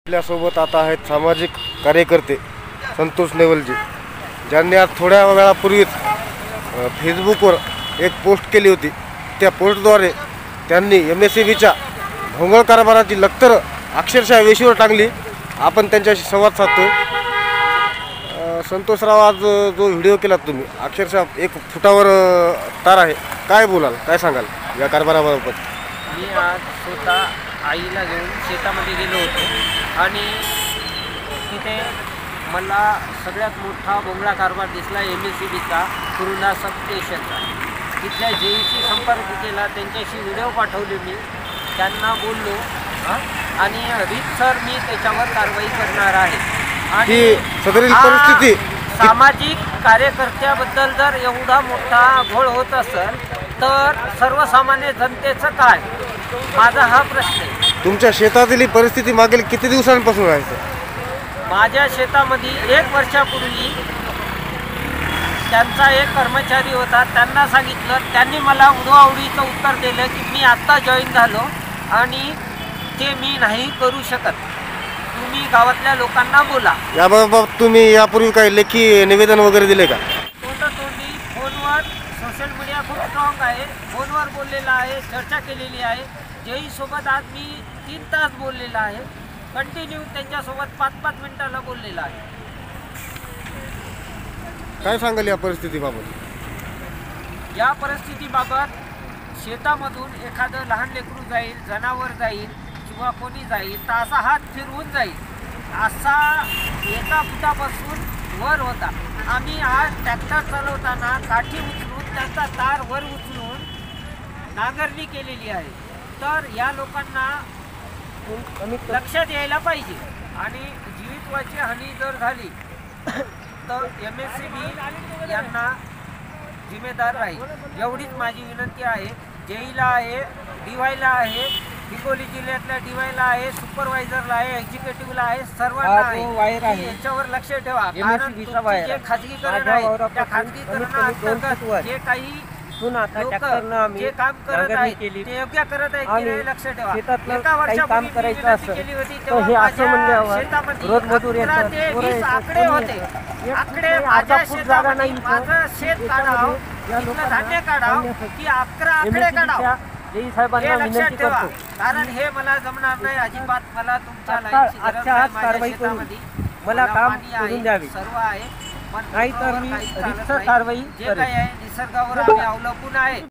आपल्यासोबत आता आहेत सामाजिक कार्यकर्ते संतोष नेवलजी, ज्यांनी आज थोड्या वेळापूर्वीच फेसबुकवर एक पोस्ट केली होती। त्या पोस्टद्वारे त्यांनी MSEBच्या भोंगळ कारभाराची लक्तर अक्षरशः वेशीवर टांगली। आपण त्यांच्याशी संवाद साधतोय। संतोषराव, आज जो व्हिडिओ केला तुम्ही, अक्षरशः 1 फुटावर तार आहे, काय बोलाल, काय सांगाल या कारभाराबाबत? मी आज स्वतः आईला घेऊन शेतामध्ये गेलो होतो आणि तिथे मला सगळ्यात मोठा भोंगळा कारभार दिसला MSEBचा कुरुंदा सबस्टेशनचा। तिथल्या JEशी संपर्क केला, त्यांच्याशी व्हिडिओ पाठवले, मी त्यांना बोललो आणि रीतसर मी त्याच्यावर कारवाई करणार आहे। आणि सदरील परिस्थिती सामाजिक कार्यकर्त्याबद्दल जर एवढा मोठा घोळ होत असेल तर सर्वसामान्य जनतेचं काय? माझा हा प्रश्न आहे। तुमच्या शेतातील परिस्थिती मागील किती दिवसांपासून आहे सर? माझ्या शेतामध्ये 1 वर्षापूर्वी त्यांचा एक कर्मचारी होता, त्यांना सांगितलं, त्यांनी मला उडवाउडीचं उत्तर दिलं की मी आत्ता जॉईन झालो आणि ते मी नाही करू शकत, तुम्ही गावातल्या लोकांना बोला। याबाबत तुम्ही यापूर्वी काही लेखी निवेदन वगैरे दिले का? तोंडी फोनवर, सोशल मीडिया खूप स्ट्रॉंग आहे, फोनवर बोललेला आहे, चर्चा केलेली आहे। JE सोबत आज मी 3 तास बोललेला आहे, कंटिन्यू त्यांच्यासोबत 5-5 मिनिटाला बोललेला आहे। काय सांगाल या परिस्थितीबाबत? या परिस्थितीबाबत शेतामधून एखादं लहान लेकरू जाईल, जनावर जाईल किंवा कोणी जाईल तर असा हात फिरवून जाईल, असा 1 फुटापासून वर होता। आम्ही आज ट्रॅक्टर चालवताना काठी उचलून त्याचा तार वर उचलून नांगरणी केलेली आहे। तर या लोकांना लक्षात यायला पाहिजे आणि जीवितवाची हानी जर झाली तर MSEB यांना जिम्मेदार राहील, एवढीच माझी विनंती आहे। JEला आहे, DYला आहे, हिंगोली जिल्ह्यातल्या DYला आहे, सुपरवायझरला आहे, एक्झिक्युटिव्हला आहे, सर्वांना आहे। याच्यावर लक्ष ठेवा, कारण जे खाजगीकरण आहे त्या खाजगीकरणाअंतर्गत जे काही जे काम करत आहेत ते योग्य करत आहेत की नाही लक्ष ठेवा। 1 वर्षापूर्वी केली होती तेव्हा शेतामध्ये 11 ते 20 आकडे होते। आकडे माझ्या शेतामध्ये माझं शेत काढाव, इथलं धान्य काढाव की 11 आकडे काढाव, हे लक्षात ठेवा, कारण हे मला जमणार नाही अजिबात। मला तुमच्या लाईनची गरज नाही, माझ्या शेतामध्ये मला काम करून द्यावे, सर्व आहे, पण नाही तर मी रीतसर कारवाई जे काही आहे निसर्गावर आम्ही अवलंबून आहे।